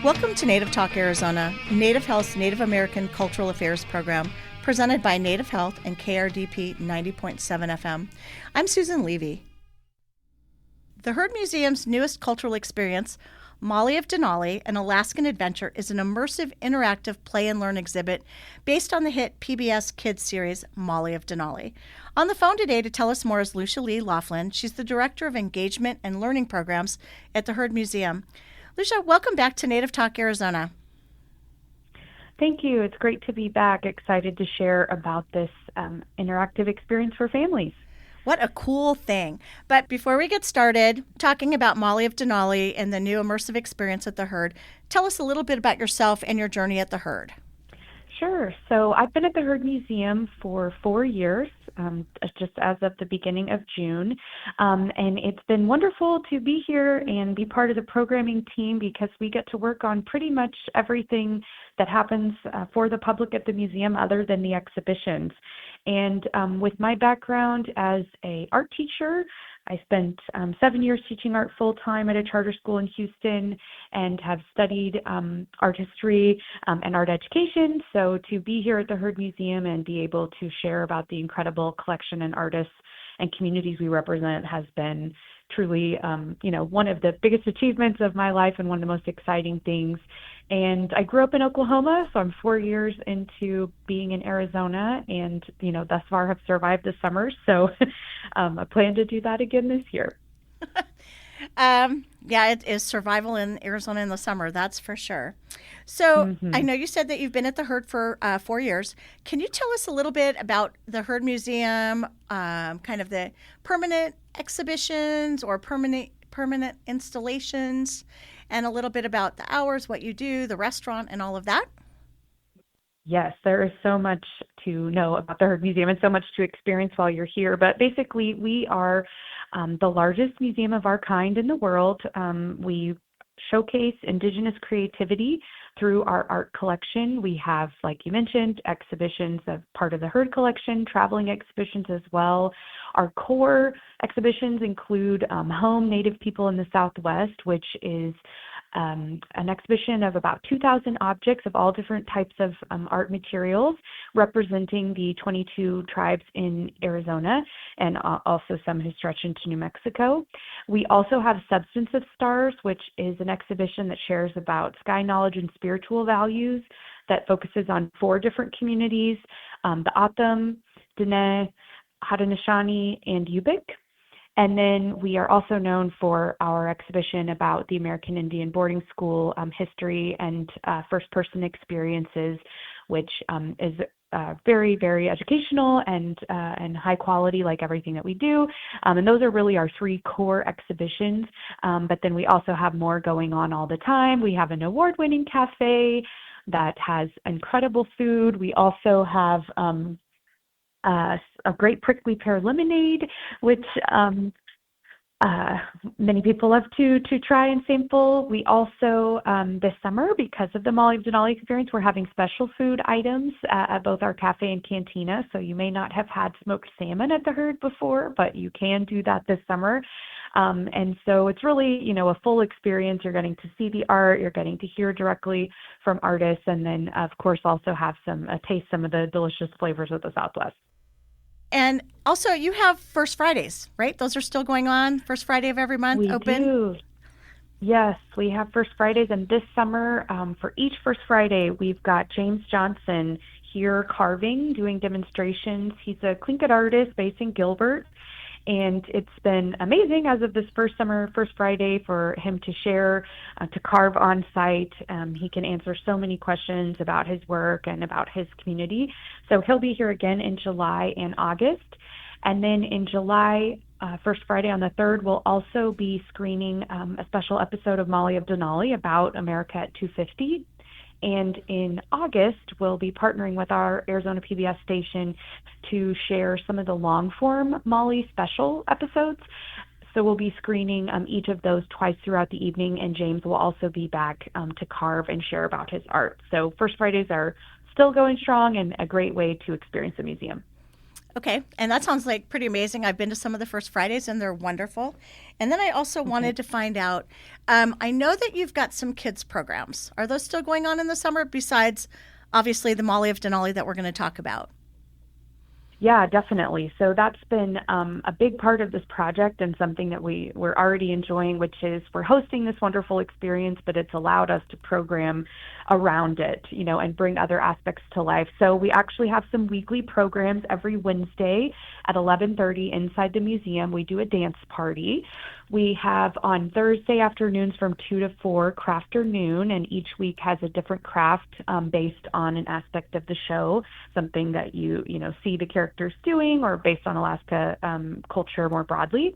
Welcome to Native Talk Arizona, Native Health's Native American Cultural Affairs program, presented by Native Health and KRDP 90.7 FM. I'm Susan Levy. The Heard Museum's newest cultural experience, Molly of Denali, An Alaskan Adventure, is an immersive, interactive play and learn exhibit based on the hit PBS Kids series, Molly of Denali. On the phone today to tell us more is Lucia Lee Laughlin. She's the Director of Engagement and Learning Programs at the Heard Museum. Lucia, welcome back to Native Talk Arizona. Thank you. It's great to be back. Excited to share about this interactive experience for families. What a cool thing. But before we get started talking about Molly of Denali and the new immersive experience at the Heard, tell us a little bit about yourself and your journey at the Heard. Sure. So I've been at the Heard Museum for 4 years, just as of the beginning of June. And it's been wonderful to be here and be part of the programming team because we get to work on pretty much everything that happens for the public at the museum other than the exhibitions. And with my background as an art teacher, I spent 7 years teaching art full-time at a charter school in Houston and have studied art history and art education. So to be here at the Heard Museum and be able to share about the incredible collection and artists and communities we represent has been truly, one of the biggest achievements of my life and one of the most exciting things. And I grew up in Oklahoma, so I'm 4 years into being in Arizona and, thus far have survived the summer. So I plan to do that again this year. Yeah, it is survival in Arizona in the summer, that's for sure. So I know you said that you've been at the Heard for 4 years. Can you tell us a little bit about the Heard Museum, kind of the permanent exhibitions or permanent installations, and a little bit about the hours, what you do, the restaurant, and all of that? Yes, there is so much to know about the Heard Museum and so much to experience while you're here. But basically, we are the largest museum of our kind in the world. We showcase Indigenous creativity through our art collection. We have, like you mentioned, exhibitions as part of the Heard collection, traveling exhibitions as well. Our core exhibitions include Home Native People in the Southwest, which is an exhibition of about 2,000 objects of all different types of art materials representing the 22 tribes in Arizona and also some who stretch into New Mexico. We also have Substance of Stars, which is an exhibition that shares about sky knowledge and spiritual values that focuses on 4 different communities, the O'odham, Dene, Haudenosaunee, and Yupik. And then we are also known for our exhibition about the American Indian boarding school history and first-person experiences, which is very, very educational and high quality, like everything that we do. And those are really our 3 core exhibitions. But then we also have more going on all the time. We have an award-winning cafe that has incredible food. We also have a great prickly pear lemonade, which many people love to try and sample. We also, this summer, because of the Molly of Denali experience, we're having special food items at both our cafe and cantina. So you may not have had smoked salmon at the Heard before, but you can do that this summer. And so it's really, a full experience. You're getting to see the art, you're getting to hear directly from artists, and then, of course, also have taste some of the delicious flavors of the Southwest. And also, you have First Fridays, right? Those are still going on, first Friday of every month, we open? Do. Yes, we have First Fridays, and this summer, for each First Friday, we've got James Johnson here carving, doing demonstrations. He's a Tlingit artist based in Gilbert, and it's been amazing as of this first Friday, for him to share, to carve on site. He can answer so many questions about his work and about his community. So he'll be here again in July and August. And then in July, First Friday on the 3rd, we'll also be screening a special episode of Molly of Denali about America at 250. And in August, we'll be partnering with our Arizona PBS station to share some of the long-form Molly special episodes. So we'll be screening each of those twice throughout the evening, and James will also be back to carve and share about his art. So First Fridays are still going strong and a great way to experience the museum. Okay, and that sounds like pretty amazing. I've been to some of the first Fridays and they're wonderful. And then I also Okay. wanted to find out I know that you've got some kids programs. Are those still going on in the summer besides obviously the Molly of Denali that we're going to talk about? Yeah, definitely. So that's been a big part of this project and something that we're already enjoying, which is we're hosting this wonderful experience, but it's allowed us to program around it, and bring other aspects to life. So we actually have some weekly programs every Wednesday at 11:30 inside the museum. We do a dance party. We have on Thursday afternoons from 2 to 4 crafternoon, and each week has a different craft based on an aspect of the show, something that you see the characters doing or based on Alaska culture more broadly.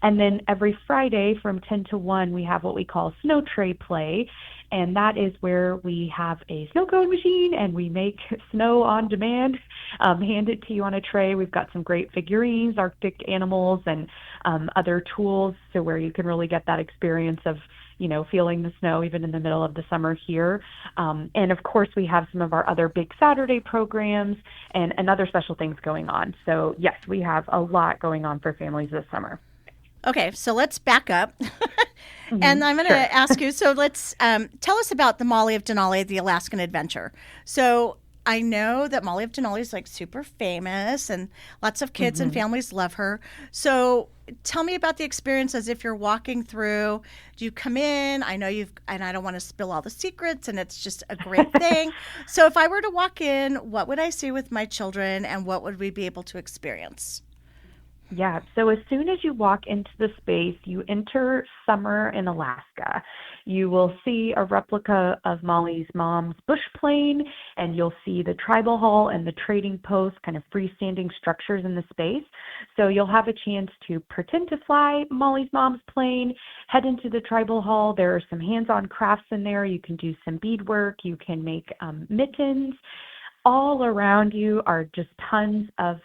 And then every Friday from 10 to 1, we have what we call snow tray play. And that is where we have a snow cone machine and we make snow on demand, hand it to you on a tray. We've got some great figurines, Arctic animals, and other tools, so where you can really get that experience of feeling the snow even in the middle of the summer here. And of course, we have some of our other big Saturday programs and other special things going on. So yes, we have a lot going on for families this summer. Okay, so let's back up. And I'm going Sure. to ask you, so let's tell us about the Molly of Denali, the Alaskan Adventure. So I know that Molly of Denali is like super famous and lots of kids and hmm families love her. So tell me about the experience as if you're walking through. Do you come in? I know and I don't want to spill all the secrets, and it's just a great thing. So if I were to walk in, what would I see with my children and what would we be able to experience? Yeah, so as soon as you walk into the space, you enter summer in Alaska. You will see a replica of Molly's mom's bush plane, and you'll see the tribal hall and the trading post, kind of freestanding structures in the space. So you'll have a chance to pretend to fly Molly's mom's plane, head into the tribal hall. There are some hands-on crafts in there. You can do some beadwork. You can make mittens. All around you are just tons of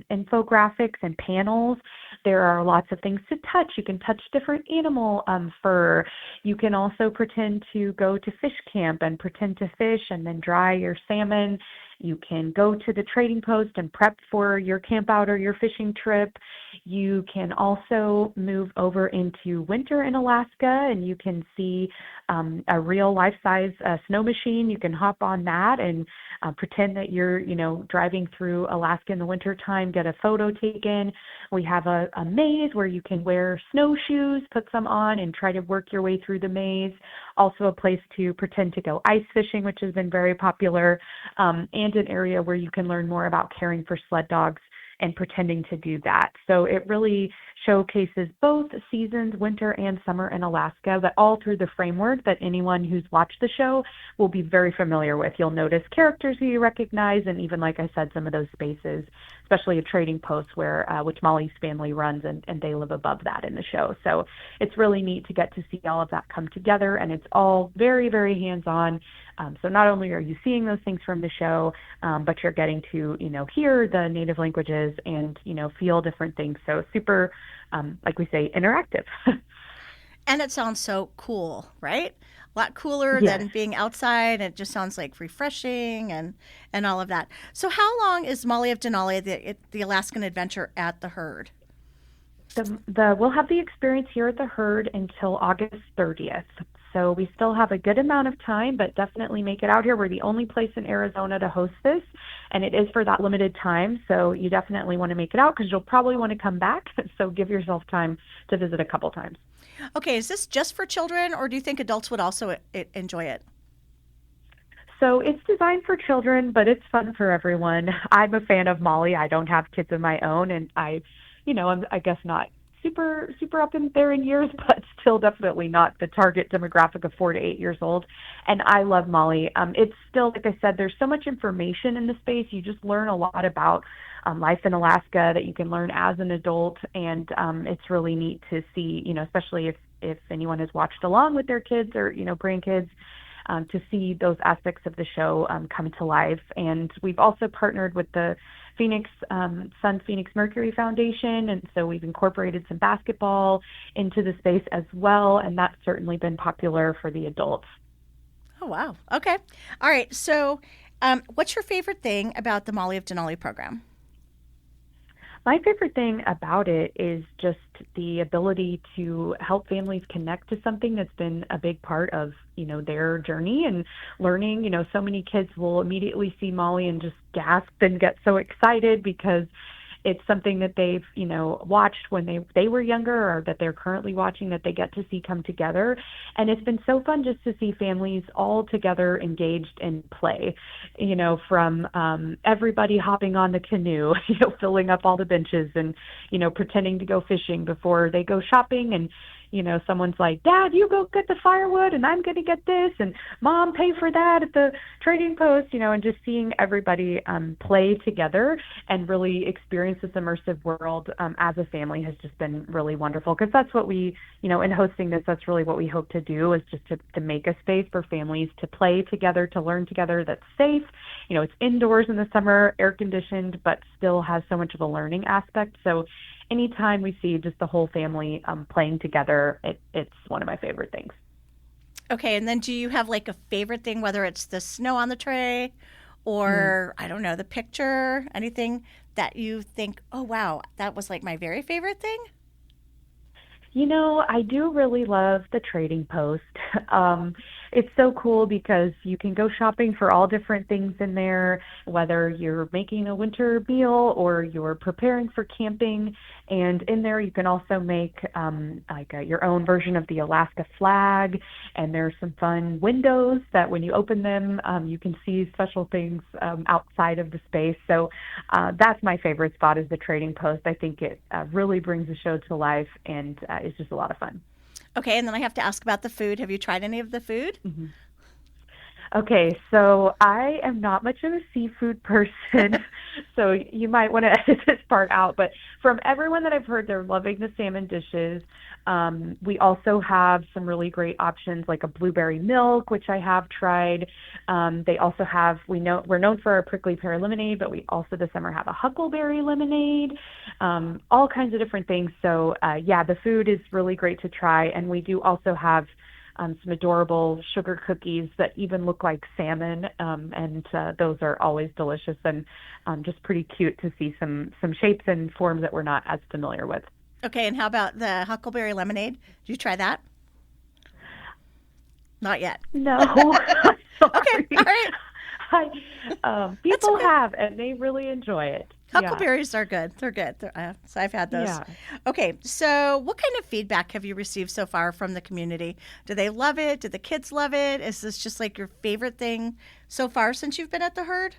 infographics and panels. There are lots of things to touch. You can touch different animal fur. You can also pretend to go to fish camp and pretend to fish and then dry your salmon. You can go to the trading post and prep for your camp out or your fishing trip. You can also move over into winter in Alaska, and you can see a real life-size snow machine. You can hop on that and pretend that you're, driving through Alaska in the wintertime, get a photo taken. We have a maze where you can wear snowshoes, put some on, and try to work your way through the maze. Also a place to pretend to go ice fishing, which has been very popular, and an area where you can learn more about caring for sled dogs and pretending to do that. So it really showcases both seasons, winter and summer in Alaska, but all through the framework that anyone who's watched the show will be very familiar with. You'll notice characters who you recognize, and even, like I said, some of those spaces, especially a trading post where which Molly's family runs, and they live above that in the show. So it's really neat to get to see all of that come together, and it's all very, very hands-on. So not only are you seeing those things from the show, but you're getting to, hear the native languages and, feel different things. So super, like we say, interactive. And it sounds so cool, right? A lot cooler Yes. than being outside. It just sounds like refreshing and all of that. So, how long is Molly of Denali, the Alaskan Adventure, at the herd? We'll have the experience here at the herd until August 30th. So we still have a good amount of time, but definitely make it out here. We're the only place in Arizona to host this, and it is for that limited time. So you definitely want to make it out because you'll probably want to come back. So give yourself time to visit a couple times. Okay, is this just for children, or do you think adults would also enjoy it? So it's designed for children, but it's fun for everyone. I'm a fan of Molly. I don't have kids of my own, and I'm, I guess, not super up in there in years, but still definitely not the target demographic of 4 to 8 years old. And I love Molly. It's still, like I said, there's so much information in the space. You just learn a lot about life in Alaska that you can learn as an adult, and it's really neat to see, especially if anyone has watched along with their kids or grandkids. To see those aspects of the show come to life. And we've also partnered with the Sun Phoenix Mercury Foundation, and so we've incorporated some basketball into the space as well, and that's certainly been popular for the adults. Oh, wow. Okay. All right. So, what's your favorite thing about the Molly of Denali program? My favorite thing about it is just the ability to help families connect to something that's been a big part of, their journey and learning. So many kids will immediately see Molly and just gasp and get so excited because it's something that they've, watched when they were younger or that they're currently watching that they get to see come together. And it's been so fun just to see families all together engaged in play, from everybody hopping on the canoe, filling up all the benches and, pretending to go fishing before they go shopping. And someone's like, Dad, you go get the firewood and I'm going to get this. And Mom, pay for that at the trading post, and just seeing everybody play together and really experience this immersive world as a family has just been really wonderful. Because that's what we, in hosting this, that's really what we hope to do is just to make a space for families to play together, to learn together that's safe. It's indoors in the summer, air conditioned, but still has so much of a learning aspect. So anytime we see just the whole family playing together, it's one of my favorite things. Okay, and then do you have like a favorite thing, whether it's the snow on the tray or, I don't know, the picture, anything that you think, oh, wow, that was like my very favorite thing? I do really love the trading post. It's so cool because you can go shopping for all different things in there, whether you're making a winter meal or you're preparing for camping. And in there, you can also make your own version of the Alaska flag. And there's some fun windows that when you open them, you can see special things outside of the space. So that's my favorite spot is the trading post. I think it really brings the show to life and it's just a lot of fun. Okay, and then I have to ask about the food. Have you tried any of the food? Mm-hmm. Okay, so I am not much of a seafood person, so you might want to edit this part out. But from everyone that I've heard, they're loving the salmon dishes. We also have some really great options like a blueberry milk, which I have tried. They also have, we're known for our prickly pear lemonade, but we also this summer have a huckleberry lemonade, all kinds of different things. So yeah, the food is really great to try. And we do also have some adorable sugar cookies that even look like salmon, and those are always delicious and just pretty cute to see some shapes and forms that we're not as familiar with. Okay, and how about the huckleberry lemonade? Did you try that? Not yet. No. Okay, all right. People okay. have, and they really enjoy it. Huckleberries are good. They're good. So I've had those. Yeah. Okay, so what kind of feedback have you received so far from the community? Do they love it? Do the kids love it? Is this just like your favorite thing so far since you've been at the herd?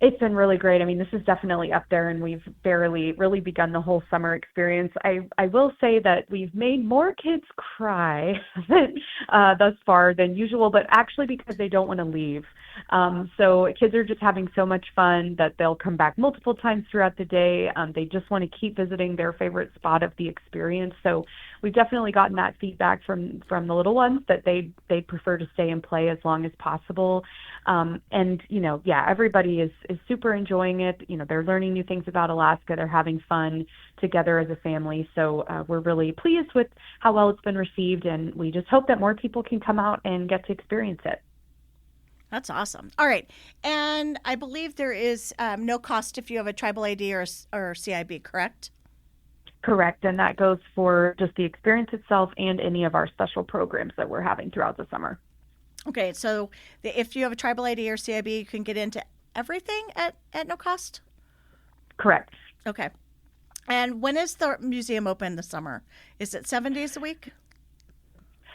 It's been really great. I mean, this is definitely up there, and we've barely really begun the whole summer experience. I will say that we've made more kids cry thus far than usual, but actually because they don't want to leave. So kids are just having so much fun that they'll come back multiple times throughout the day. They just want to keep visiting their favorite spot of the experience. So we've definitely gotten that feedback from the little ones that they prefer to stay and play as long as possible. And yeah, everybody is super enjoying it. They're learning new things about Alaska. They're having fun together as a family. So we're really pleased with how well it's been received, and we just hope that more people can come out and get to experience it. That's awesome. All right. And I believe there is no cost if you have a tribal ID or CIB, correct? Correct. And that goes for just the experience itself and any of our special programs that we're having throughout the summer. Okay. So if you have a tribal ID or CIB, you can get into everything at no cost? Correct. Okay. And when is the museum open this summer? Is it 7 days a week?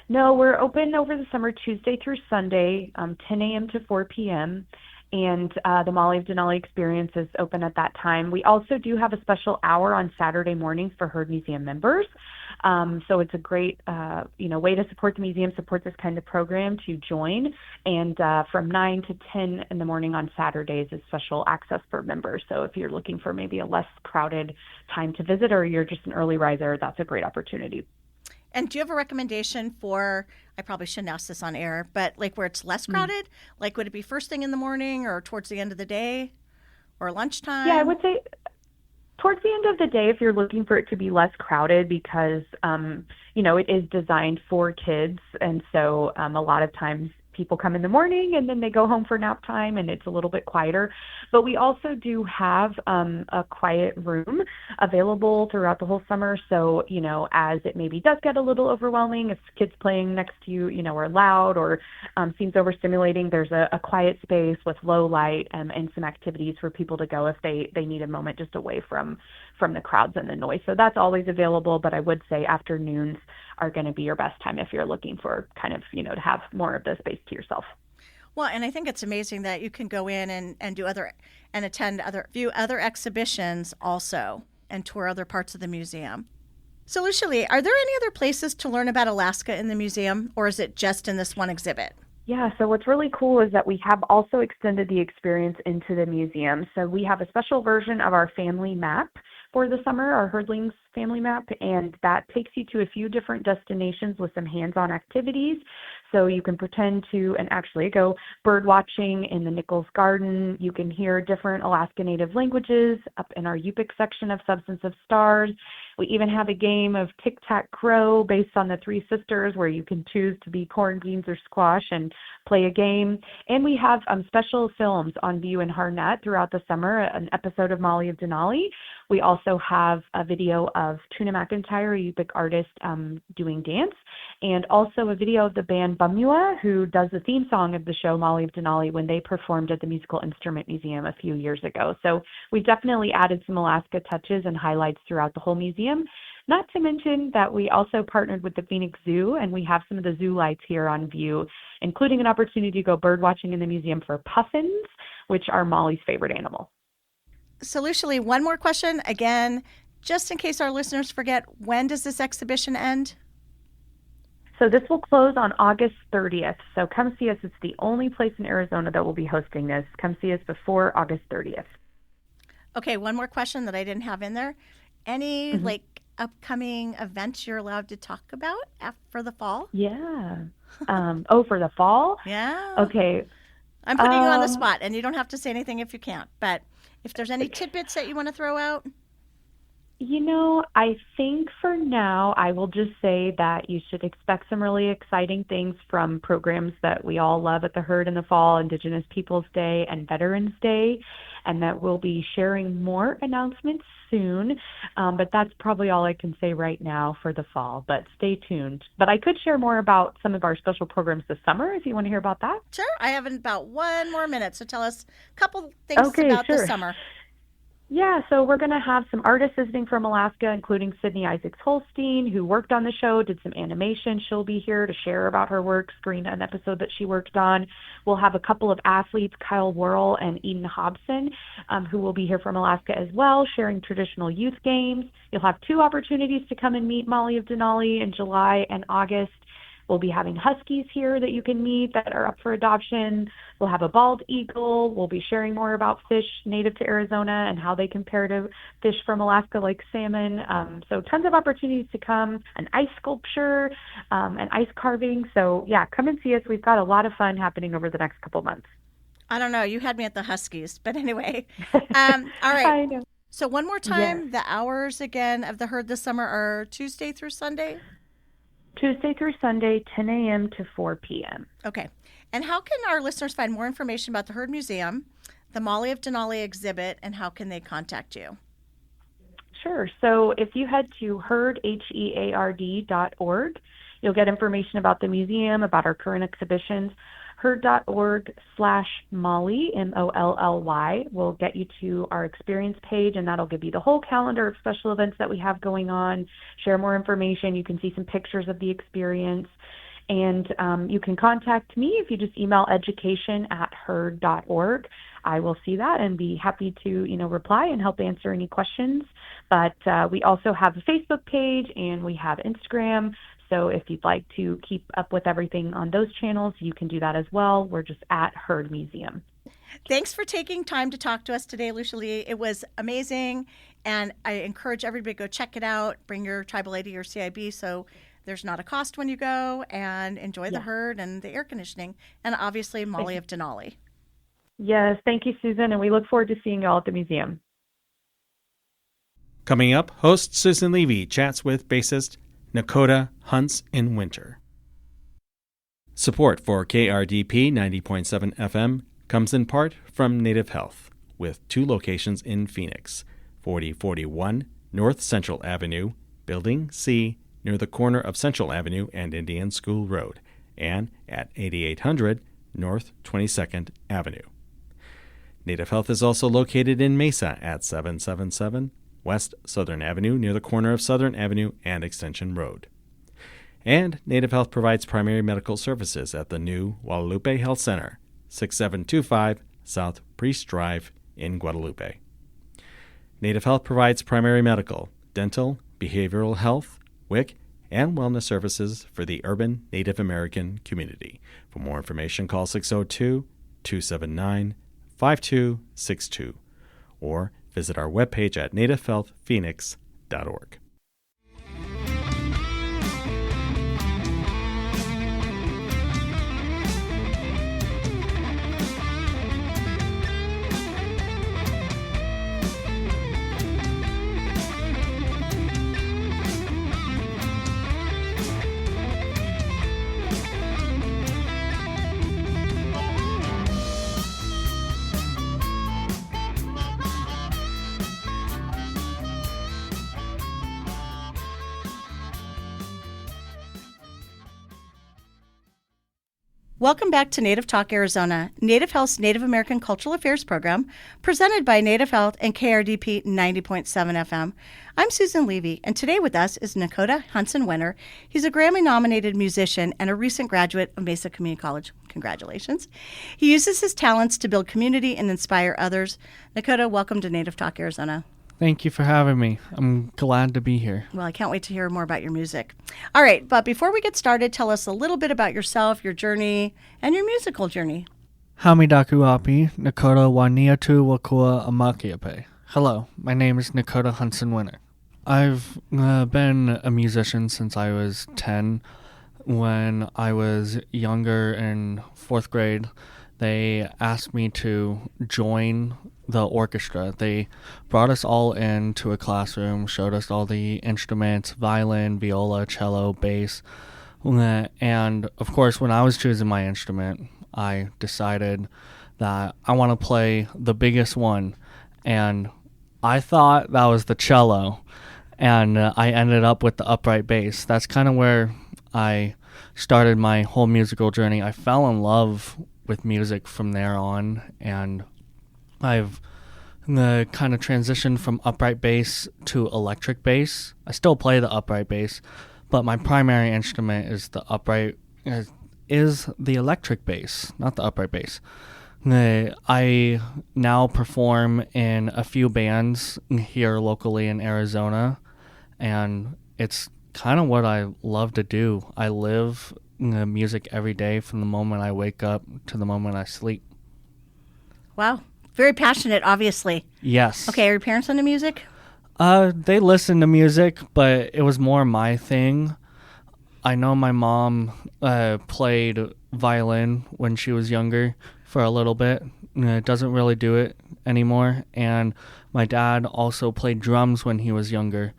No, we're open over the summer, Tuesday through Sunday, 10 a.m. to 4 p.m., and the Molly of Denali experience is open at that time. We also do have a special hour on Saturday mornings for Herd Museum members. So it's a great, way to support the museum, support this kind of program to join. And from 9 to 10 in the morning on Saturdays is special access for members. So if you're looking for maybe a less crowded time to visit or you're just an early riser, that's a great opportunity. And do you have a recommendation for, I probably shouldn't ask this on air, but like where it's less crowded? Like would it be first thing in the morning or towards the end of the day or lunchtime? Yeah, I would say towards the end of the day if you're looking for it to be less crowded because, it is designed for kids. And so a lot of times people come in the morning and then they go home for nap time and it's a little bit quieter. But we also do have a quiet room available throughout the whole summer. So, as it maybe does get a little overwhelming, if kids playing next to you, are loud or seems overstimulating, there's a quiet space with low light and some activities for people to go if they need a moment just away from the crowds and the noise. So that's always available, but I would say afternoons are going to be your best time if you're looking for kind of, to have more of the space to yourself. Well, and I think it's amazing that you can go in and do view other exhibitions also and tour other parts of the museum. So, Lucia Lee, are there any other places to learn about Alaska in the museum, or is it just in this one exhibit? Yeah, so what's really cool is that we have also extended the experience into the museum. So we have a special version of our family map for the summer, our Herdlings family map, and that takes you to a few different destinations with some hands-on activities. So you can pretend to and actually go bird watching in the Nichols Garden. You can hear different Alaska Native languages up in our Yupik section of Substance of Stars. We even have a game of tic-tac-crow based on the Three Sisters where you can choose to be corn, beans, or squash and play a game. And we have special films on view in Harnett throughout the summer, an episode of Molly of Denali. We also have a video of Tuna McIntyre, a Yupik artist, doing dance, and also a video of the band Bumua, who does the theme song of the show Molly of Denali when they performed at the Musical Instrument Museum a few years ago. So we've definitely added some Alaska touches and highlights throughout the whole museum. Not to mention that we also partnered with the Phoenix Zoo, and we have some of the zoo lights here on view, including an opportunity to go bird watching in the museum for puffins, which are Molly's favorite animal. So, Lucia Lee, one more question. Again, just in case our listeners forget, when does this exhibition end? So this will close on August 30th. So come see us. It's the only place in Arizona that will be hosting this. Come see us before August 30th. Okay, one more question that I didn't have in there. Any upcoming events you're allowed to talk about for the fall? Yeah. For the fall? Yeah. Okay. I'm putting you on the spot, and you don't have to say anything if you can't. But if there's any tidbits that you want to throw out? I think for now, I will just say that you should expect some really exciting things from programs that we all love at the Herd in the fall, Indigenous Peoples Day and Veterans Day, and that we'll be sharing more announcements soon. But that's probably all I can say right now for the fall, but stay tuned. But I could share more about some of our special programs this summer if you want to hear about that. Sure. I have about 1 more minute, so tell us a couple things about the summer. Yeah, so we're going to have some artists visiting from Alaska, including Sydney Isaacs-Holstein, who worked on the show, did some animation. She'll be here to share about her work, screen an episode that she worked on. We'll have a couple of athletes, Kyle Worrell and Eden Hobson, who will be here from Alaska as well, sharing traditional youth games. You'll have 2 opportunities to come and meet Molly of Denali in July and August. We'll be having huskies here that you can meet that are up for adoption. We'll have a bald eagle. We'll be sharing more about fish native to Arizona and how they compare to fish from Alaska like salmon. So tons of opportunities to come, an ice sculpture, and ice carving. So yeah, come and see us. We've got a lot of fun happening over the next couple months. I don't know. You had me at the huskies. But anyway, all right. I know. So one more time, The hours again of the Herd this summer are Tuesday through Sunday? Tuesday through Sunday, 10 a.m. to 4 p.m. Okay. And how can our listeners find more information about the Herd Museum, the Molly of Denali exhibit, and how can they contact you? Sure. So if you head to heard.org, you'll get information about the museum, about our current exhibitions. Herd.org/Molly, MOLLY, will get you to our experience page, and that'll give you the whole calendar of special events that we have going on, share more information. You can see some pictures of the experience. And you can contact me if you just email education@herd.org. I will see that and be happy to, reply and help answer any questions. But we also have a Facebook page and we have Instagram. So if you'd like to keep up with everything on those channels, you can do that as well. We're just at Herd Museum. Thanks for taking time to talk to us today, Lucia Lee. It was amazing. And I encourage everybody to go check it out. Bring your tribal ID or CIB so there's not a cost when you go, and enjoy the herd and the air conditioning. And obviously, Molly of Denali. Yes, thank you, Susan. And we look forward to seeing you all at the museum. Coming up, host Susan Levy chats with bassist Nakota Hunts in Winter. Support for KRDP 90.7 FM comes in part from Native Health, with 2 locations in Phoenix, 4041 North Central Avenue, Building C, near the corner of Central Avenue and Indian School Road, and at 8800 North 22nd Avenue. Native Health is also located in Mesa at 777 West Southern Avenue, near the corner of Southern Avenue and Extension Road. And Native Health provides primary medical services at the new Guadalupe Health Center, 6725 South Priest Drive in Guadalupe. Native Health provides primary medical, dental, behavioral health, WIC, and wellness services for the urban Native American community. For more information, call 602-279-5262 or visit our webpage at nativehealthphoenix.org. Welcome back to Native Talk Arizona, Native Health's Native American Cultural Affairs program, presented by Native Health and KRDP 90.7 FM. I'm Susan Levy, and today with us is Nakota Hunson-Wenner. He's a Grammy-nominated musician and a recent graduate of Mesa Community College. Congratulations. He uses his talents to build community and inspire others. Nakota, welcome to Native Talk Arizona. Thank you for having me. I'm glad to be here. Well, I can't wait to hear more about your music. All right, but before we get started, tell us a little bit about yourself, your journey, and your musical journey. Hamidaku api, Nakota Waniatu Wakua Amakiape. Hello, my name is Nakota Hunson-Wenner. I've been a musician since I was 10. When I was younger in 4th grade, they asked me to join the orchestra. They brought us all into a classroom, showed us all the instruments, violin, viola, cello, bass. And of course, when I was choosing my instrument, I decided that I want to play the biggest one. And I thought that was the cello. And I ended up with the upright bass. That's kind of where I started my whole musical journey. I fell in love with music from there on, and I've kind of transitioned from upright bass to electric bass. I still play the upright bass, but my primary instrument is the electric bass, not the upright bass. I now perform in a few bands here locally in Arizona, and it's kind of what I love to do. I live music every day from the moment I wake up to the moment I sleep. Wow. Very passionate, obviously. Yes. Okay, are your parents into music? They listen to music, but it was more my thing. I know my mom played violin when she was younger for a little bit. Doesn't really do it anymore. And my dad also played drums when he was younger.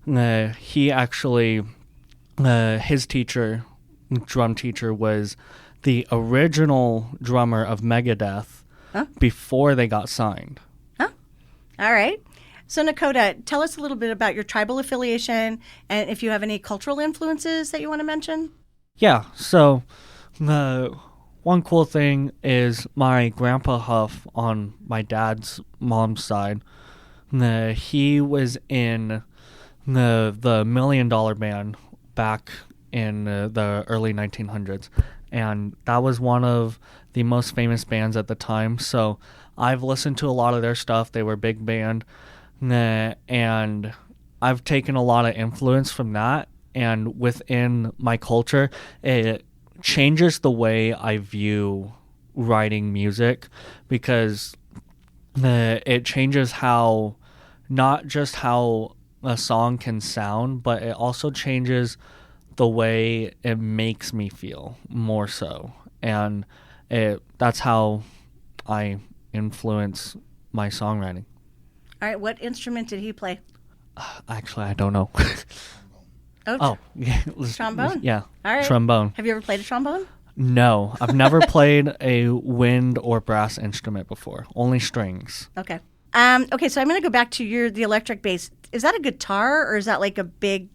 He actually, his teacher, drum teacher, was the original drummer of Megadeth before they got signed. All right. So, Nakota, tell us a little bit about your tribal affiliation and if you have any cultural influences that you want to mention. Yeah, so one cool thing is my grandpa Huff on my dad's mom's side. He was in the $1 Million Band back in the early 1900s, and that was one of the most famous bands at the time. So I've listened to a lot of their stuff. They were a big band, and I've taken a lot of influence from that, and within my culture it changes the way I view writing music, because it changes how, not just how a song can sound, but it also changes the way it makes me feel more so. And that's how I influence my songwriting. All right, what instrument did he play? Actually, I don't know. Oh, yeah. trombone? Yeah, All right. trombone. Have you ever played a trombone? No, I've never played a wind or brass instrument before. Only strings. Okay. Okay, so I'm going to go back to the electric bass. Is that a guitar or is that like a big,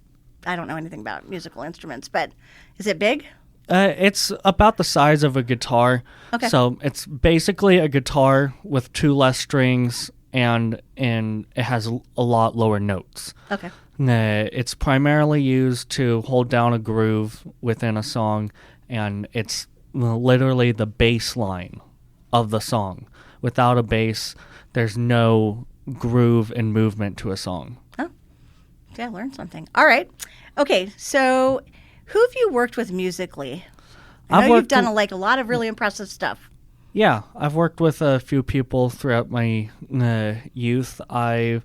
I don't know anything about musical instruments, but is it big? It's about the size of a guitar. Okay. So it's basically a guitar with 2 less strings and it has a lot lower notes. Okay. It's primarily used to hold down a groove within a song, and it's literally the bass line of the song. Without a bass, there's no groove and movement to a song. Oh, yeah, I learned something. All right. Okay, so who have you worked with musically? I know you've done a lot of really impressive stuff. Yeah, I've worked with a few people throughout my youth. I've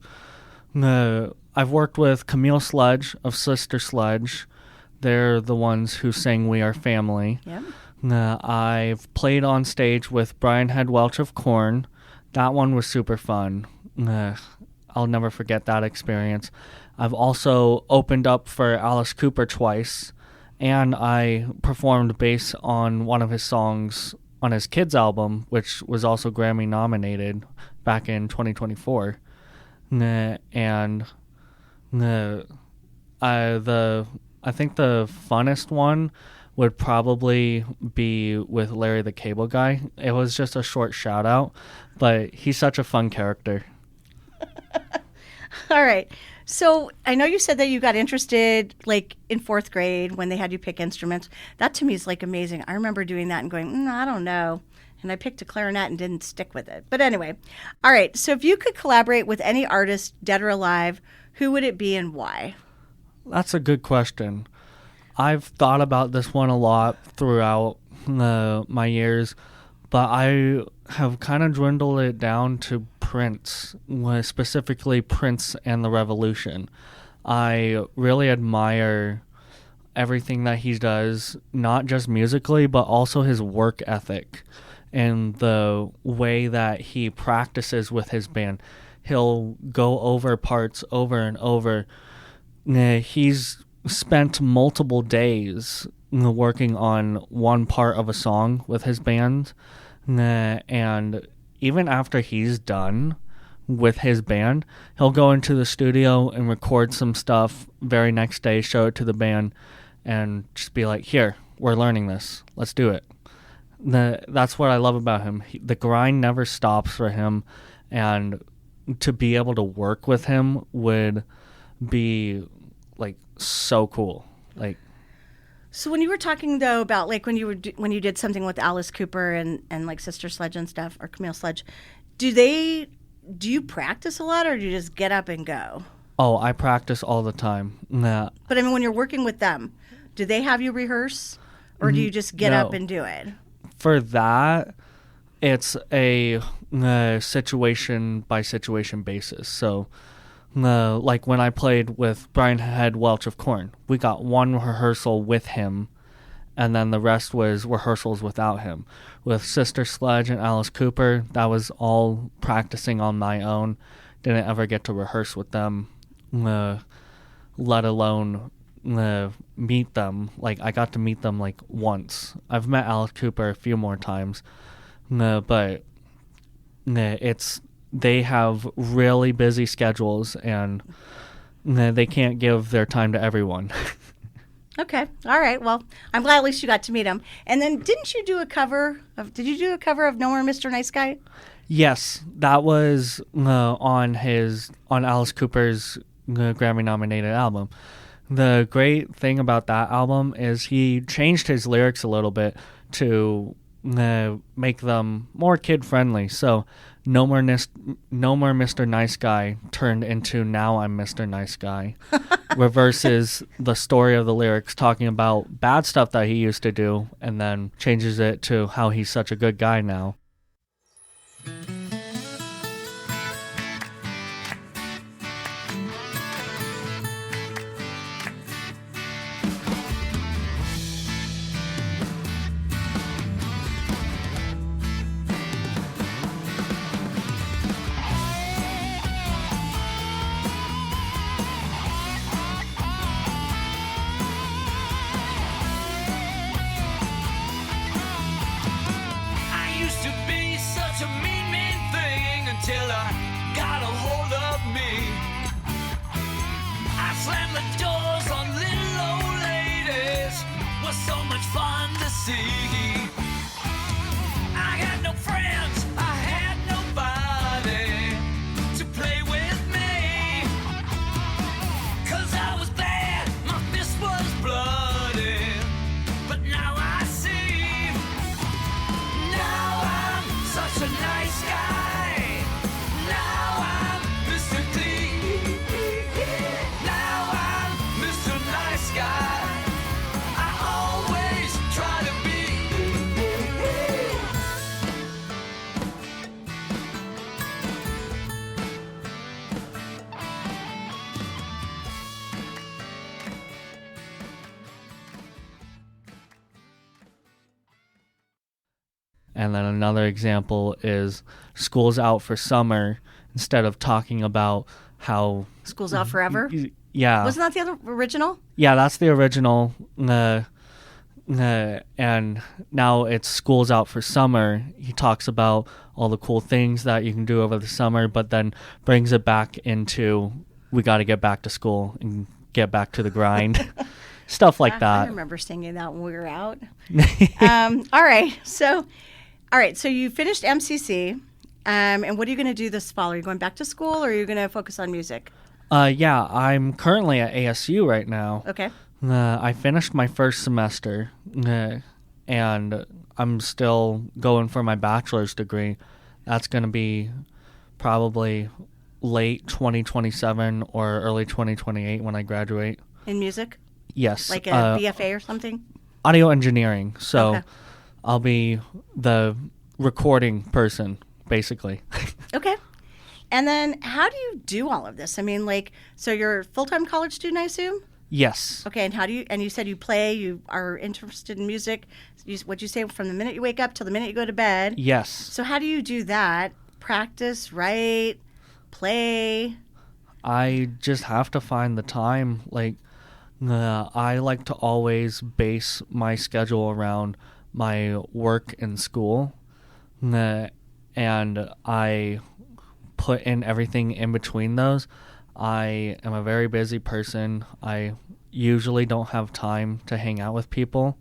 worked with Camille Sledge of Sister Sledge. They're the ones who sang We Are Family. Yeah. I've played on stage with Brian Head Welch of Korn. That one was super fun. I'll never forget that experience. I've also opened up for Alice Cooper twice, and I performed bass on one of his songs on his kids album, which was also Grammy nominated back in 2024. And I think the funnest one would probably be with Larry the Cable Guy. It was just a short shout out, but he's such a fun character. All right. So I know you said that you got interested in 4th grade when they had you pick instruments. That to me is amazing. I remember doing that and going, I don't know. And I picked a clarinet and didn't stick with it. But anyway. All right. So if you could collaborate with any artist, dead or alive, who would it be and why? That's a good question. I've thought about this one a lot throughout my years, but I have kind of dwindled it down to Prince, specifically Prince and the Revolution. I really admire everything that he does, not just musically, but also his work ethic and the way that he practices with his band. He'll go over parts over and over. He's spent multiple days working on one part of a song with his band, and even after he's done with his band, he'll go into the studio and record some stuff very next day, show it to the band, and just be like, here, we're learning this, let's do it. That's what I love about him. The grind never stops for him, and to be able to work with him would be so cool. So when you were talking though about when you did something with Alice Cooper and Sister Sledge and stuff, or Camille Sledge, do you practice a lot or do you just get up and go? Oh, I practice all the time. Nah. But I mean, when you're working with them, do they have you rehearse or do you just get up and do it? For that, it's a situation by situation basis. So when I played with Brian Head Welch of Korn, we got one rehearsal with him, and then the rest was rehearsals without him. With Sister Sledge and Alice Cooper, that was all practicing on my own. Didn't ever get to rehearse with them, let alone meet them. I got to meet them once. I've met Alice Cooper a few more times, but they have really busy schedules, and they can't give their time to everyone. Okay. All right. Well, I'm glad at least you got to meet him. And then did you do a cover of No More Mr. Nice Guy? Yes, that was on Alice Cooper's Grammy nominated album. The great thing about that album is he changed his lyrics a little bit to make them more kid friendly. So no more Mr. Nice Guy turned into Now I'm Mr. Nice Guy, reverses the story of the lyrics talking about bad stuff that he used to do, and then changes it to how he's such a good guy now. killer got a hold of me. I slammed the doors on little old ladies. Was so much fun to see. I got no friends, I had nobody to play with me. 'Cause I was bad, my fist was bloody. But now I see, now I'm such a nice guy. Now I'm Mr. Clean. Now I'm Mr. Nice Guy. I always try to be. And then another example is school's out for summer. Instead of talking about how School's Out Forever? yeah, Wasn't that the other original? yeah, that's the original. And now it's school's out for summer. He talks about all the cool things that you can do over the summer, but then brings it back into we got to get back to school and get back to the grind, stuff like I that. remember singing that when we were out. All right. So you finished MCC, and what are you going to do this fall? Are you going back to school, or are you going to focus on music? Yeah, I'm currently at ASU right now. Okay. I finished my first semester, and I'm still going for my bachelor's degree. That's going to be probably late 2027 or early 2028 when I graduate. In music? Yes. Like a BFA or something? Audio engineering. So Okay. I'll be the recording person, basically. Okay. And then how do you do all of this? I mean, like, so you're a full-time college student, I assume? Yes. Okay, and how do you, and you said you play, you are interested in music. What'd you say, from the minute you wake up till the minute you go to bed? Yes. So how do you do that? Practice, write, play? I just have to find the time. Like, I like to always base my schedule around my work and school. And I put in everything in between those. I am a very busy person. I usually don't have time to hang out with people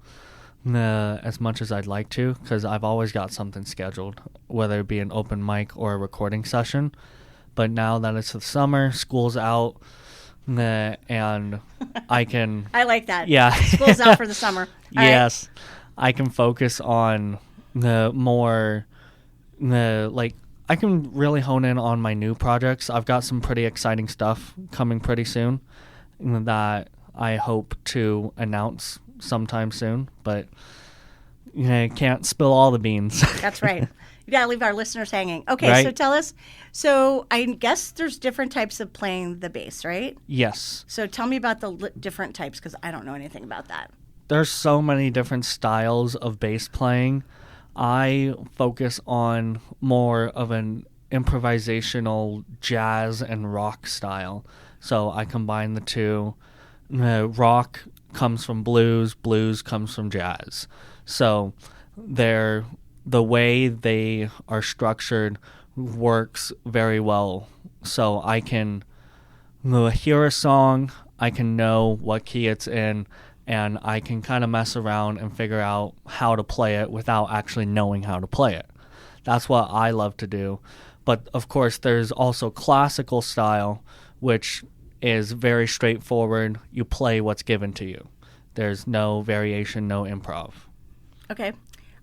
as much as I'd like to, because I've always got something scheduled, whether it be an open mic or a recording session. But now that it's the summer, school's out, and I can... I like that. Yeah. School's out for the summer. All yes. Right. I can focus on the more... like, I can really hone in on my new projects. I've got some pretty exciting stuff coming pretty soon that I hope to announce sometime soon, but can't spill all the beans. That's right. You got to leave our listeners hanging. Okay, right? So tell us. So I guess there's different types of playing the bass, right? Yes. So tell me about the different types, because I don't know anything about that. There's so many different styles of bass playing. I focus on more of an improvisational jazz and rock style. So I combine the two. Rock comes from blues, blues comes from jazz. So the way they are structured works very well. So I can hear a song, I can know what key it's in, and I can kind of mess around and figure out how to play it without actually knowing how to play it. That's what I love to do. But of course, there's also classical style, which is very straightforward. You play what's given to you. There's no variation, no improv. Okay.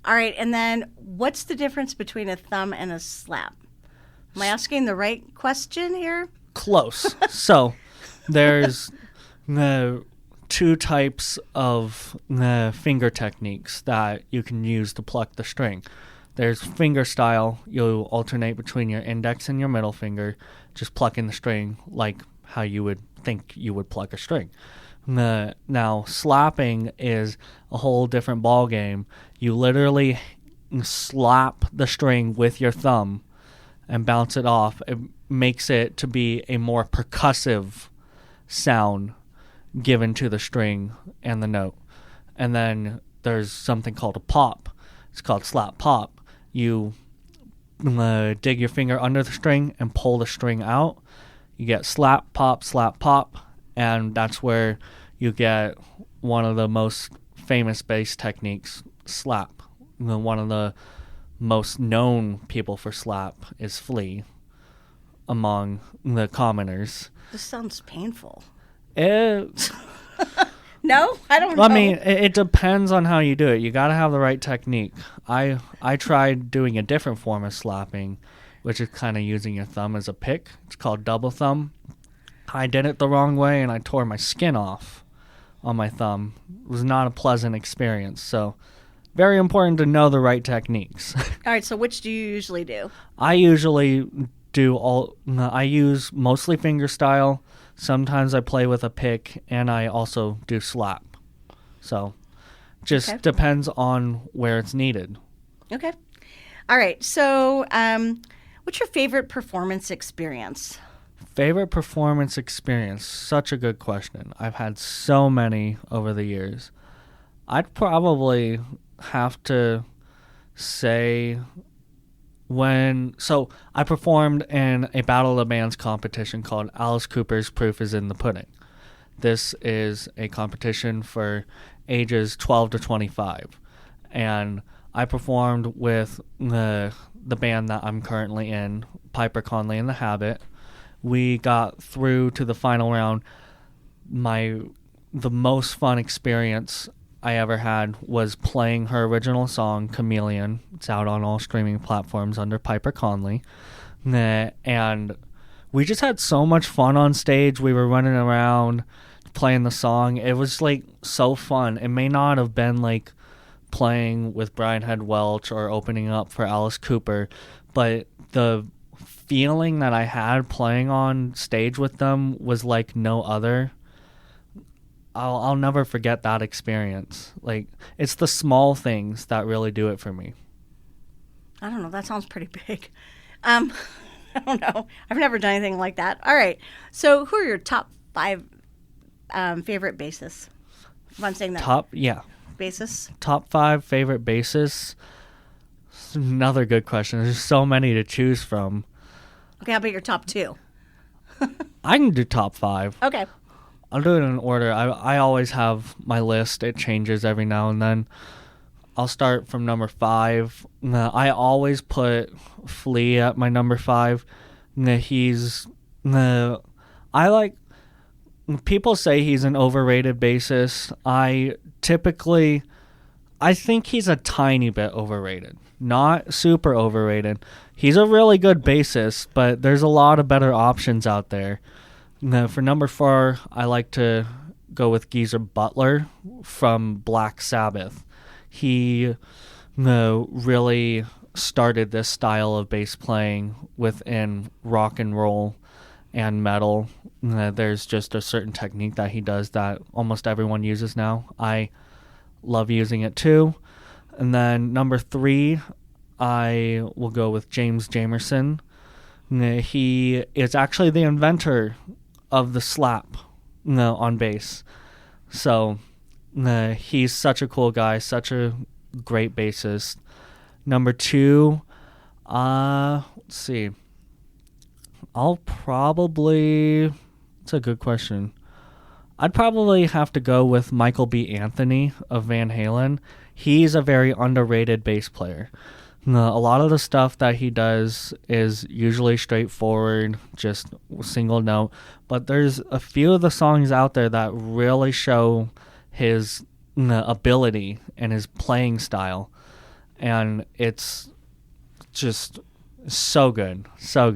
All right. And then what's the difference between a thumb and a slap? Am I asking the right question here? Close. So there's two types of finger techniques that you can use to pluck the string. There's finger style. You'll alternate between your index and your middle finger, just plucking the string like how you would think you would pluck a string. Now, slapping is a whole different ball game. You literally slap the string with your thumb and bounce it off. It makes it to be a more percussive sound given to the string and the note. And then there's something called a pop. It's called slap pop. You dig your finger under the string and pull the string out. You get slap, pop, and that's where you get one of the most famous bass techniques, slap. One of the most known people for slap is Flea among the commoners. This sounds painful. It, No? I don't know. I mean, it depends on how you do it. You got to have the right technique. I tried doing a different form of slapping, which is kind of using your thumb as a pick. It's called double thumb. I did it the wrong way, and I tore my skin off on my thumb. It was not a pleasant experience, so very important to know the right techniques. All right, so which do you usually do? I usually I use mostly fingerstyle. Sometimes I play with a pick, and I also do slap. So just depends on where it's needed. Okay. All right, so what's your favorite performance experience? Favorite performance experience? Such a good question. I've had so many over the years. I'd probably have to say so I performed in a Battle of the Bands competition called Alice Cooper's Proof is in the Pudding. This is a competition for ages 12 to 25. And I performed with the band that I'm currently in, Piper Conley and the Habit. We got through to the final round. The most fun experience I ever had was playing her original song, Chameleon. It's out on all streaming platforms under Piper Conley. And we just had so much fun on stage. We were running around playing the song. It was like so fun. It may not have been like playing with Brian Head Welch or opening up for Alice Cooper, but the feeling that I had playing on stage with them was like no other. I'll never forget that experience. Like, it's the small things that really do it for me. I don't know. That sounds pretty big. I don't know. I've never done anything like that. All right. So who are your top 5 favorite bassists? If I'm saying that. Bassists? Top 5 favorite bassists? It's another good question. There's so many to choose from. Okay, how about your top 2? I can do top 5. Okay. I'll do it in order. I always have my list. It changes every now and then. I'll start from number 5. I always put Flea at my number 5. People say he's an overrated bassist. I think he's a tiny bit overrated. Not super overrated. He's a really good bassist, but there's a lot of better options out there. For number 4, I like to go with Geezer Butler from Black Sabbath. He really started this style of bass playing within rock and roll and metal. There's just a certain technique that he does that almost everyone uses now. I love using it too. And then number 3, I will go with James Jamerson. He is actually the inventor of the slap on bass. So he's such a cool guy, such a great bassist. Number 2, let's see. It's a good question. I'd probably have to go with Michael B. Anthony of Van Halen. He's a very underrated bass player. A lot of the stuff that he does is usually straightforward, just single note. But there's a few of the songs out there that really show his ability and his playing style. And it's just so good, so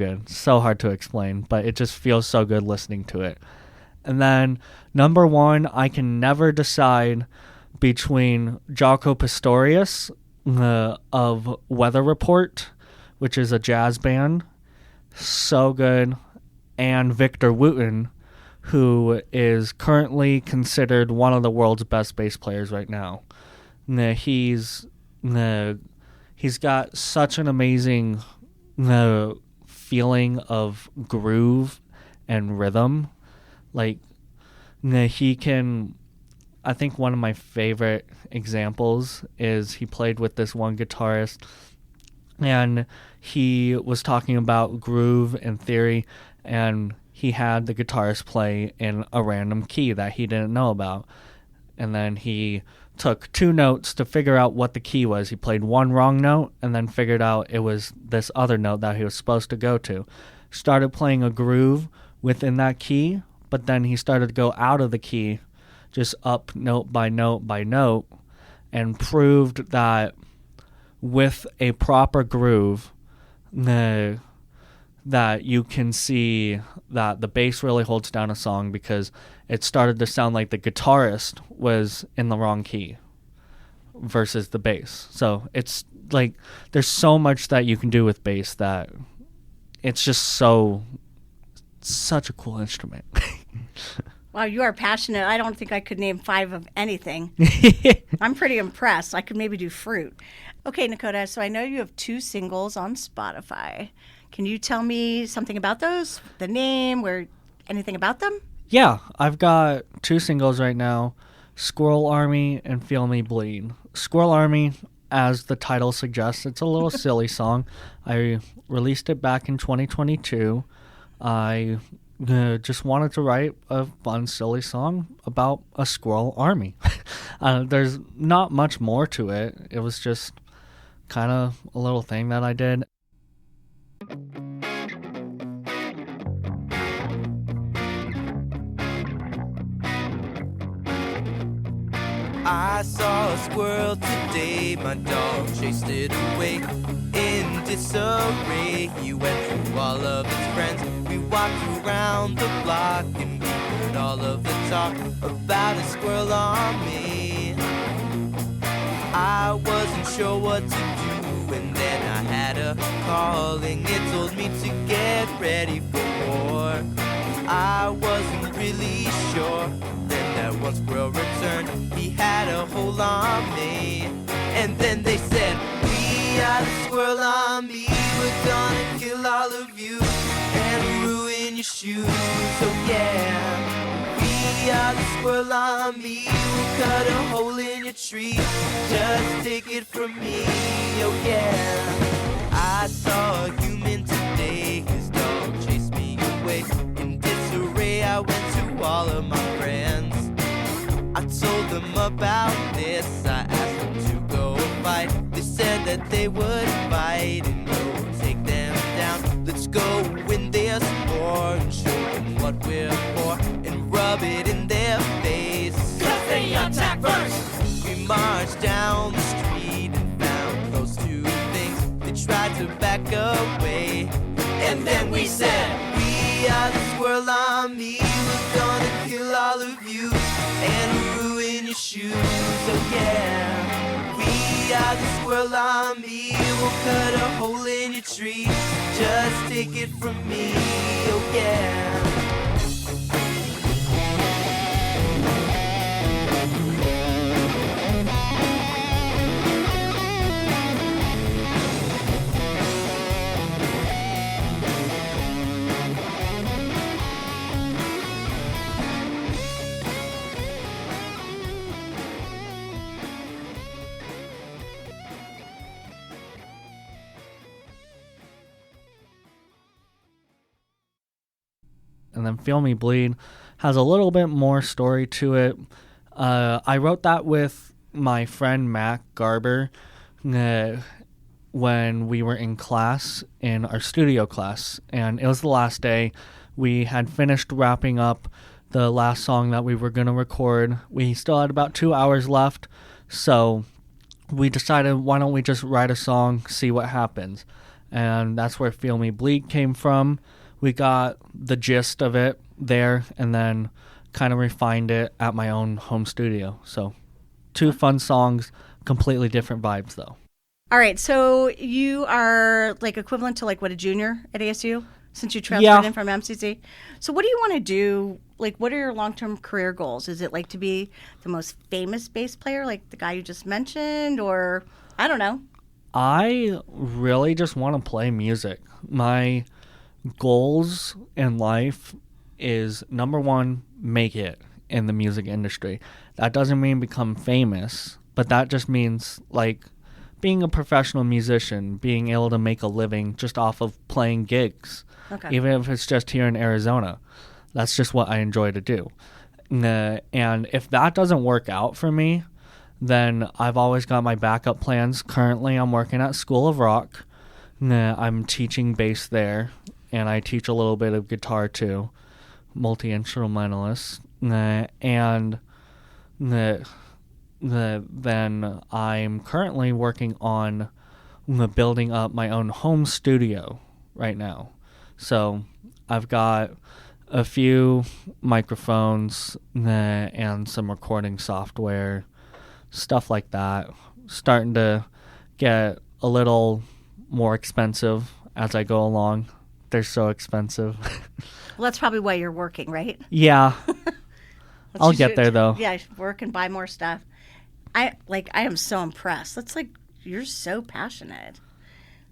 hard to explain, but it just feels so good listening to it. And then number 1, I can never decide between Jaco Pastorius of Weather Report, which is a jazz band, so good, and Victor Wooten, who is currently considered one of the world's best bass players right now. He's got such an amazing feeling of groove and rhythm. Like, he can... I think one of my favorite examples is he played with this one guitarist and he was talking about groove and theory, and he had the guitarist play in a random key that he didn't know about. And then he took 2 notes to figure out what the key was. He played one wrong note and then figured out it was this other note that he was supposed to go to. Started playing a groove within that key, but then he started to go out of the key, just up note by note by note, and proved that with a proper groove, that you can see that the bass really holds down a song, because it started to sound like the guitarist was in the wrong key versus the bass. So it's like there's so much that you can do with bass that it's just such a cool instrument. Wow, you are passionate. I don't think I could name 5 of anything. I'm pretty impressed. I could maybe do fruit. Okay, Nakota, so I know you have 2 singles on Spotify. Can you tell me something about those? The name, anything about them? Yeah, I've got 2 singles right now, Squirrel Army and Feel Me Bleed. Squirrel Army, as the title suggests, it's a little silly song. I released it back in 2022. I just wanted to write a fun, silly song about a squirrel army. There's not much more to it. It was just kind of a little thing that I did. I saw a squirrel today, my dog chased it away in disarray. He went through all of his friends, we walked around the block, and we heard all of the talk about a squirrel army. I wasn't sure what to do, and then I had a calling. It told me to get ready for war. I wasn't really sure. Then that one squirrel returned, he had a whole army. And then they said, we are the squirrel army, we're gonna kill all of you and ruin your shoes. So yeah, we are the squirrel army, we'll cut a hole in your tree, just take it from me. Oh yeah, I saw a human today, his dog chased me away. In disarray I went to all of my friends, I told them about this, I asked them to go fight. They said that they would fight and go take them down. Let's go win this war and show them what we're for, and rub it in their face, 'cause they attack first. We marched down the street and found those 2 things. They tried to back away, and then we said, we are the squirrel army, we're gonna kill all of you and ruin your shoes. Oh yeah, we are the squirrel army, we'll cut a hole in your tree, just take it from me. Oh yeah. And then Feel Me Bleed has a little bit more story to it. I wrote that with my friend Mac Garber when we were in class, in our studio class, and it was the last day. We had finished wrapping up the last song that we were going to record. We still had about 2 hours left, so we decided, why don't we just write a song, see what happens. And that's where Feel Me Bleed came from. We got the gist of it there and then kind of refined it at my own home studio. So 2 fun songs, completely different vibes though. All right, so you are like equivalent to like what, a junior at ASU since you transferred in from MCC. So what do you want to do? Like, what are your long-term career goals? Is it like to be the most famous bass player, like the guy you just mentioned, or I don't know? I really just want to play music. My goals in life is, number 1, make it in the music industry. That doesn't mean become famous, but that just means like being a professional musician, being able to make a living just off of playing gigs, even if it's just here in Arizona. That's just what I enjoy to do. And if that doesn't work out for me, then I've always got my backup plans. Currently, I'm working at School of Rock. I'm teaching bass there, and I teach a little bit of guitar too, multi-instrumentalist. And then I'm currently working on building up my own home studio right now. So I've got a few microphones and some recording software, stuff like that. Starting to get a little more expensive as I go along. They're so expensive. Well, that's probably why you're working, right? Yeah. I'll get there though. Yeah, work and buy more stuff. I am so impressed. That's like, you're so passionate.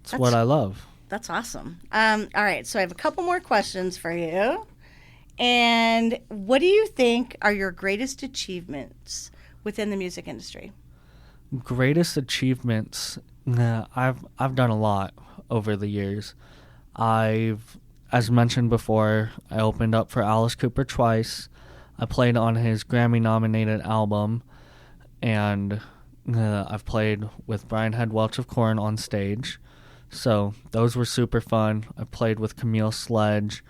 That's what I love. That's awesome. All right, so I have a couple more questions for you. And what do you think are your greatest achievements within the music industry? Greatest achievements? I've done a lot over the years. As mentioned before, I opened up for Alice Cooper twice. I played on his Grammy-nominated album, and I've played with Brian Head Welch of Korn on stage. So those were super fun. I played with Camille Sledge.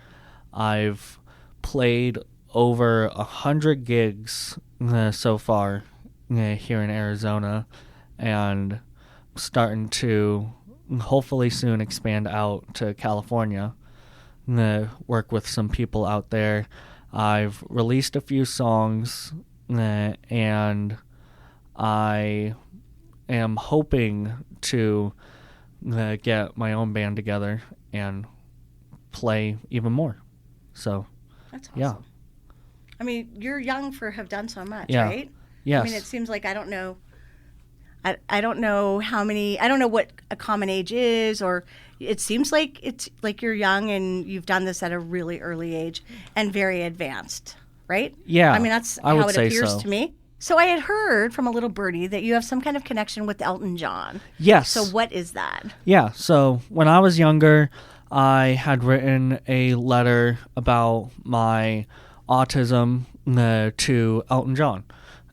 I've played over 100 gigs so far here in Arizona, and starting to hopefully soon expand out to California, work with some people out there. I've released a few songs, and I am hoping to get my own band together and play even more. So that's awesome. Yeah. I mean, you're young for have done so much, Yeah. right? Yes. I mean, it seems like I don't know how many. I don't know what a common age is, or it seems like it's like you're young and you've done this at a really early age and very advanced, right? Yeah. I mean, that's I would how it say appears so. to me. So I had heard from a little birdie that you have some kind of connection with Elton John. Yes. So what is that? Yeah, so when I was younger, I had written a letter about my autism to Elton John.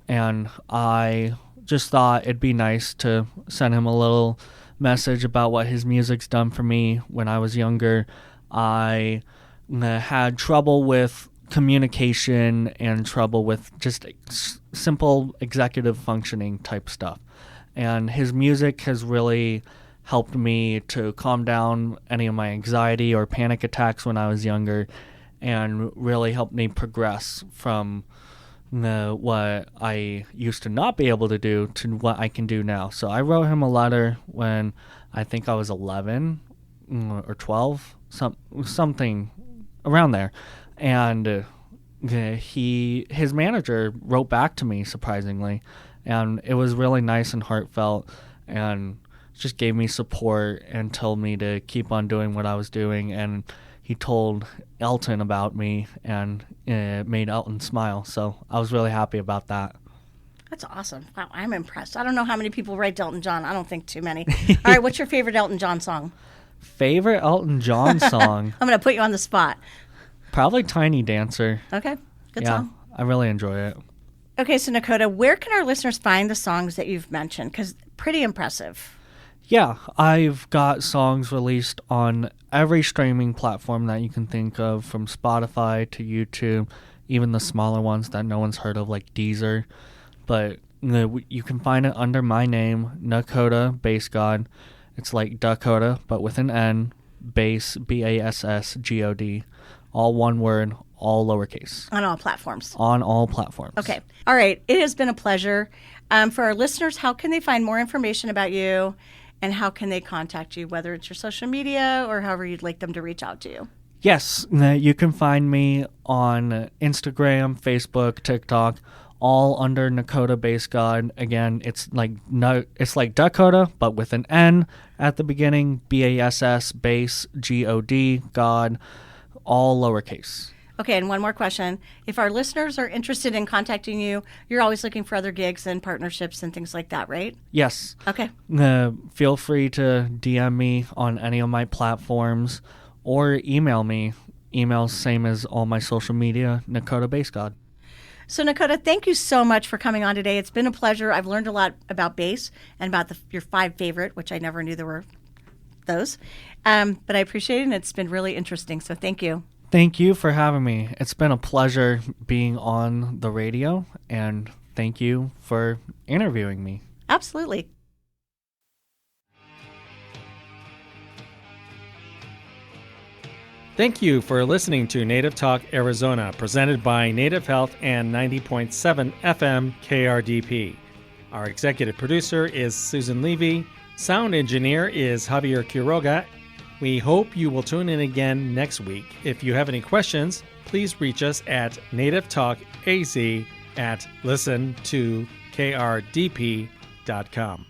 And I just thought it'd be nice to send him a little message about what his music's done for me when I was younger. I had trouble with communication and trouble with just simple executive functioning type stuff. And his music has really helped me to calm down any of my anxiety or panic attacks when I was younger, and really helped me progress from what I used to not be able to do to what I can do now. So I wrote him a letter when I think I was 11 or 12, something around there. And his manager wrote back to me, surprisingly, and it was really nice and heartfelt, and just gave me support and told me to keep on doing what I was doing. And he told Elton about me, and it made Elton smile. So I was really happy about that. That's awesome. Wow, I'm impressed. I don't know how many people write to Elton John. I don't think too many. All right, what's your favorite Elton John song? Favorite Elton John song? I'm going to put you on the spot. Probably Tiny Dancer. Okay, good Yeah, song. I really enjoy it. Okay, so Nakota, where can our listeners find the songs that you've mentioned? Because pretty impressive. Yeah, I've got songs released on every streaming platform that you can think of, from Spotify to YouTube, even the smaller ones that no one's heard of, like Deezer. But you can find it under my name, Nakota Bass God. It's like Dakota, but with an N, bass, BASSGOD. All one word, all lowercase. On all platforms. On all platforms. Okay. All right. It has been a pleasure. For our listeners, how can they find more information about you, and how can they contact you, whether it's your social media or however you'd like them to reach out to you? Yes, you can find me on Instagram, Facebook, TikTok, all under Nakota Bass God. Again, it's like Dakota, but with an N at the beginning, BASS, bass, GOD, God, all lowercase. Okay, and one more question. If our listeners are interested in contacting you, you're always looking for other gigs and partnerships and things like that, right? Yes. Okay. Feel free to DM me on any of my platforms or email me. Email's same as all my social media, Nakota Bass God. So, Nakota, thank you so much for coming on today. It's been a pleasure. I've learned a lot about bass and about your 5 favorite, which I never knew there were those. But I appreciate it, and it's been really interesting. So thank you. Thank you for having me. It's been a pleasure being on the radio, and thank you for interviewing me. Absolutely. Thank you for listening to Native Talk Arizona, presented by Native Health and 90.7 FM KRDP. Our executive producer is Susan Levy. Sound engineer is Javier Quiroga. We hope you will tune in again next week. If you have any questions, please reach us at nativetalkaz@listen2krdp.com.